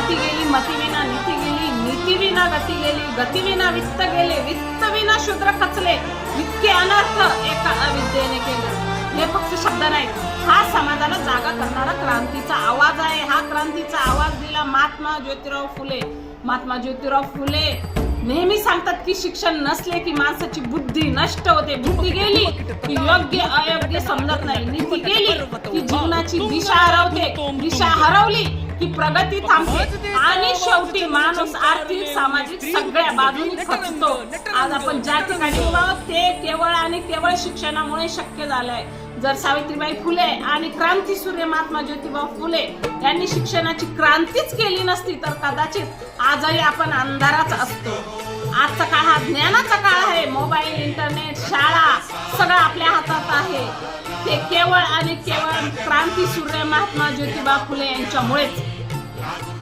मती गेली मतीविना नीती गेली, नीतीविना गती गेली, गतीविना वित्त गेले, वित्तविना शूद्र खचले, इतके अनर्थ एका अविद्येने केले. हे फक्त शब्द नाही, हा समाजाला जागा करणारा क्रांतीचा आवाज आहे. हा क्रांतीचा आवाज दिला महात्मा ज्योतिराव फुले. महात्मा ज्योतिराव फुले नेहमी सांगतात की शिक्षण नसले की माणसाची बुद्धी नष्ट होते. बुद्धी गेली की योग्य अयोग्य समजत नाही, नीती गेली की जीवनाची दिशा हरवते, दिशा हरवली की प्रगती थांबते आणि शेवटी माणूस आर्थिक सामाजिक सगळ्या बाजूनी खचतो. आज आपण ज्या ठिकाणी उभा आहोत ते केवळ आणि केवळ शिक्षणामुळे शक्य झालंय. जर सावित्रीबाई फुले आणि क्रांतीसूर्य महात्मा ज्योतिबा फुले यांनी शिक्षणाची क्रांतीच केली नसती तर कदाचित आजही आपण अंधारात असतो. आजचा काळ हा ज्ञानाचा काळ आहे. मोबाईल, इंटरनेट, शाळा सगळं आपल्या हातात आहे. ते केवळ आणि केवळ क्रांतीसूर्य महात्मा ज्योतिबा फुले यांच्यामुळेच.